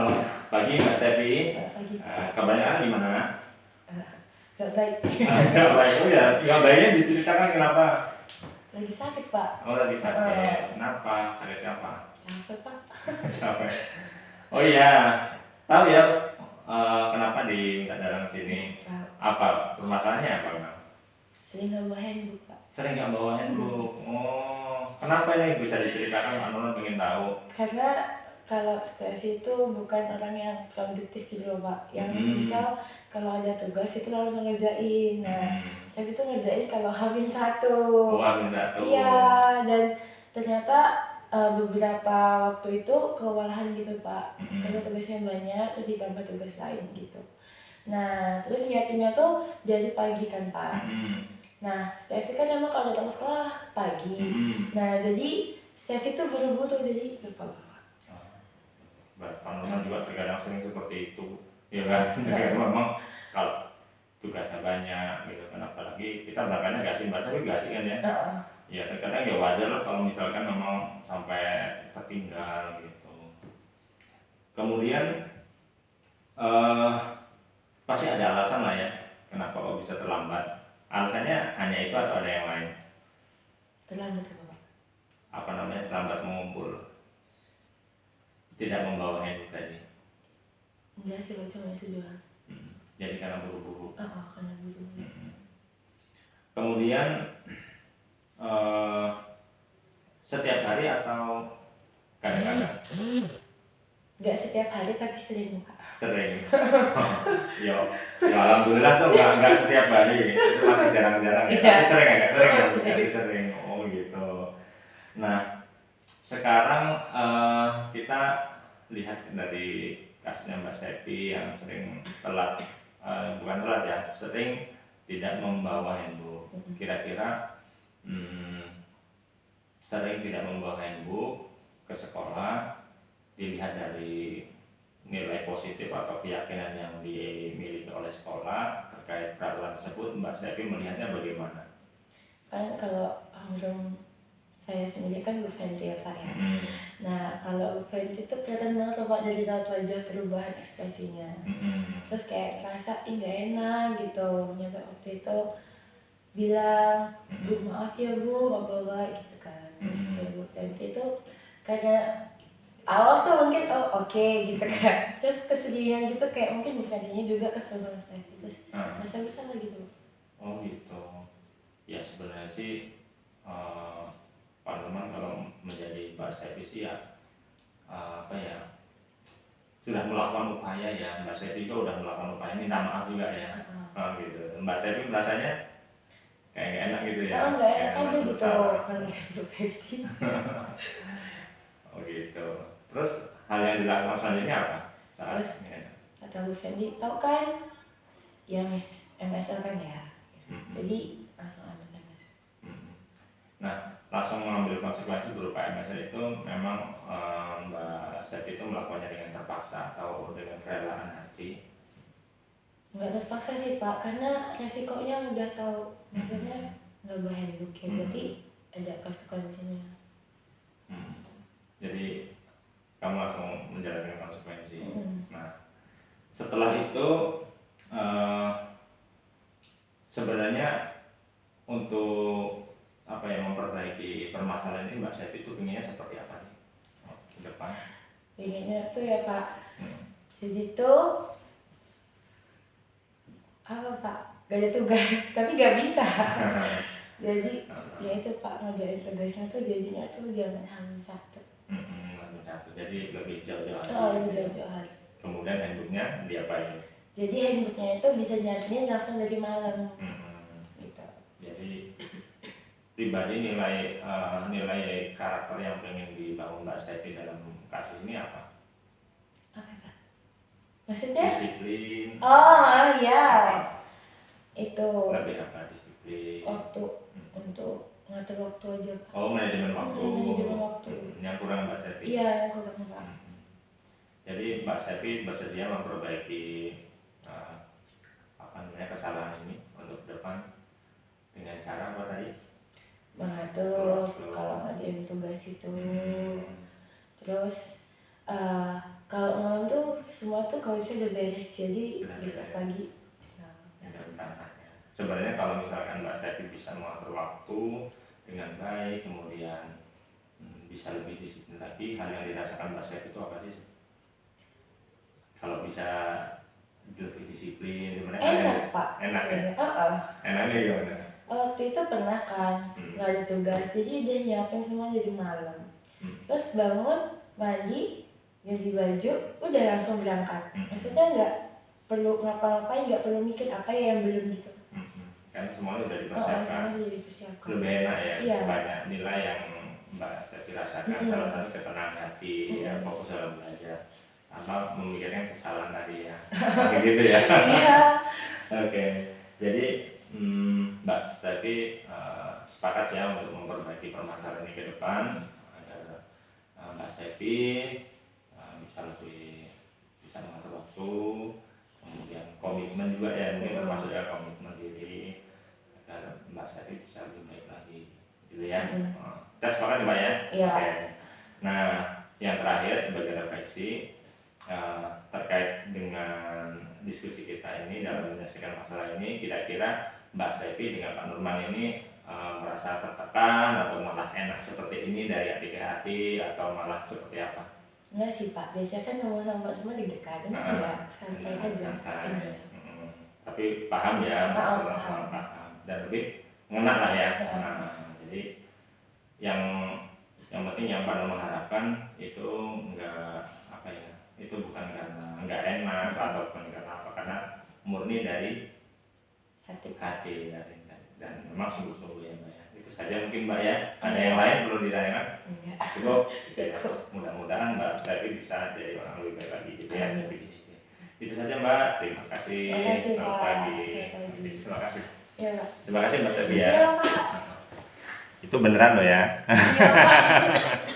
Selamat pagi Mbak Stevi. Selamat pagi. Kabarnya gimana? Gak baik. Gak baik. Oh ya, gak baiknya diceritakan kenapa? Lagi sakit, Pak. Oh lagi sakit. Kenapa? Sakit apa? Capek, Pak. Capek. Oh iya, tahu ya kenapa minta datang ke sini? Tahu. Apa permasalahannya apa Bang? Sering gak bawa handbook, Pak. Sering nggak bawa handbook. Oh, kenapa ini bisa diceritakan? Anon pengen tahu. Karena kalau Steffi itu bukan orang yang produktif gitu loh, Pak. Yang misal kalau ada tugas itu langsung ngerjain. Nah, Steffi itu ngerjain kalau H-1. Oh, H-1. Iya, dan ternyata beberapa waktu itu kewalahan gitu, Pak. Karena tugasnya banyak, terus ditambah tugas lain gitu. Nah, terus nyiapinnya tuh dari pagi kan, Pak. Nah, Steffi kan emang kalau datang sekolah pagi. Nah, jadi Steffi tuh buru-buru jadi lupa banget. Panutan juga terkadang sering seperti itu, ya kan? Memang kalau tugasnya banyak gitu kan, apalagi kita berangkatnya gak sih, tapi gak sih kan ya? Ya terkadang ya wajar lah kalau misalkan memang sampai tertinggal gitu. Kemudian pasti ada alasan lah ya kenapa kok bisa terlambat. Alasannya hanya itu atau ada yang lain? Terlambat apa, Pak? Apa namanya, terlambat mengumpul, tidak membawa handbook tadi? Enggak sih, cuma itu doang. Jadi karena buru-buru. Karena buru-buru. Kemudian setiap hari atau kadang-kadang? Enggak setiap hari tapi sering, Pak. Sering. Ya alhamdulillah tuh enggak setiap hari. Itu masih jarang-jarang ya. Tapi sering agak sering. Oh gitu. Nah, sekarang kita lihat dari kasusnya Mbak Stevi yang sering telat, bukan telat ya, sering tidak membawa handbook. Kira-kira sering tidak membawa handbook ke sekolah dilihat dari nilai positif atau keyakinan yang dimiliki oleh sekolah terkait peraturan tersebut. Mbak Stevi melihatnya bagaimana? Kan kalau room saya sendiri kan Bu Fenty ya, Pak ya. Nah, kalau Bu Fenty itu kelihatan banget loh, Pak, dari raut wajah perubahan ekspresinya. Terus kayak ngerasa gak enak gitu. Nyampe waktu itu bilang, Bu maaf ya Bu, gak bawa gitu kan. Terus kayak Bu Fenty itu karena awal tuh mungkin oke gitu kan. Terus kesedihan gitu kayak mungkin Bu Fenty-nya juga kesel sama Steffi. Terus rasa bersalah gitu. Oh gitu. Ya sebenarnya sih Pak Nurman kalau menjadi Mbak Stevi sih ya sudah melakukan upaya ya. Mbak Stevi juga udah melakukan upaya, minta maaf juga ya. Gitu. Mbak Stevi merasanya kayak gak enak gitu ya? Gak enak aja gitu kalau lihat Bu Fenty. Oh gitu. Terus hal yang dilakukan selanjutnya apa? Terus kata Bu Fenty, tau kan ya MSL kan ya? Jadi langsung ambil MSL. Nah, langsung mengambil konsekuensi berupa MSL itu memang Mbak Stevi itu melakukannya dengan terpaksa atau dengan kerelaan hati? Nggak terpaksa sih Pak, karena resikonya udah tahu. Maksudnya nggak bawa handbook ya, berarti ada konsekuensinya. Jadi kamu langsung menjalani konsekuensi. Nah, setelah itu sebenarnya untuk memperbaiki permasalahan ini Mbak Stevi itu pinginnya seperti apa nih ke depan? Pinginnya tuh ya Pak, jadi tuh apa Pak, gak ada tugas tapi gak bisa. Jadi ya itu Pak, ngerjain tugasnya tuh jadinya tuh jangan H-1. Jadi lebih jauh-jauh hari. Lebih jauh-jauh hari. Kemudian handbooknya diapain? Jadi handbooknya itu bisa nyariin langsung dari malam. Gitu. Jadi pribadi nilai karakter yang pengen dibangun Mbak Stevi dalam kasus ini apa? Apa Pak? Maksudnya? Disiplin. Iya. Itu. Lebih apa disiplin? Waktu untuk ngatur waktu aja Pak. Manajemen waktu. Manajemen waktu. Yang kurang Mbak Stevi? Iya, yang kurang Pak. Jadi Mbak Stevi bersedia memperbaiki kesalahan ini untuk depan dengan cara apa tadi? Mengatur kalau ngadain tugas itu. Terus Kalau malam tuh semua tuh kalau bisa udah beres, jadi Udah besok beres. pagi. Ya, sebenarnya kalau misalkan Mbak Stefi bisa mengatur waktu dengan baik, kemudian bisa lebih disiplin lagi, hal yang dirasakan Mbak Stefi itu apa sih? Kalau bisa lebih disiplin, sebenarnya Enak Pak, enak ya? sebenarnya. Enaknya gimana? Waktu itu pernah kan, nggak ada tugas, jadi udah nyiapin semua jadi malam. Terus bangun, mandi, ganti baju, udah langsung berangkat. Maksudnya nggak perlu ngapa-ngapain, nggak perlu mikir apa ya yang belum gitu. Kan semuanya udah dipersiapkan. Semua sudah dipersiapkan. Lebih enak ya, Iya. banyak nilai yang Mbak Stefi rasakan, salah satu ketenangan hati, ya, fokus dalam belajar, tanpa memikirkan kesalahan tadi ya, kayak gitu ya. Iya. Oke, jadi Mbak Stefi sepakat ya untuk memperbaiki permasalahan ini ke depan agar Mbak Stefi bisa lebih bisa mengatur waktu, kemudian komitmen juga ya, mungkin termasuk ya komitmen diri agar Mbak Stefi bisa lebih baik lagi, gitu ya. Kita sepakat ya Mbak ya. Iya. Oke. Nah, yang terakhir sebagai refleksi terkait dengan diskusi kita ini dalam menyelesaikan masalah ini, kira-kira Mbak Stefi dengan Pak Nurman ini merasa tertekan atau malah enak seperti ini dari hati ke hati, atau malah seperti apa? Enggak sih Pak, biasanya kan ngomong sama Pak Nurman deg-degan, ini enggak, santai aja. Tapi paham ya, paham. Dan lebih ngena lah ya. Jadi yang penting yang Pak Nurman harapkan itu enggak apa ya, itu bukan karena enggak enak atau bukan karena apa, karena murni dari hati dan memang sungguh-sungguh ya Mbak ya. Itu saja mungkin Mbak ya. Ada yang lain perlu ditanyakan? Enggak. Cukup. Cukup. Mudah-mudahan Mbak Stefi bisa jadi orang lebih baik lagi gitu ya. Itu saja Mbak. Terima kasih. Selamat pagi. Terima kasih. Iya Pak. Terima kasih Mbak Stefi ya. Iya Pak. Itu beneran loh ya. Iya Pak.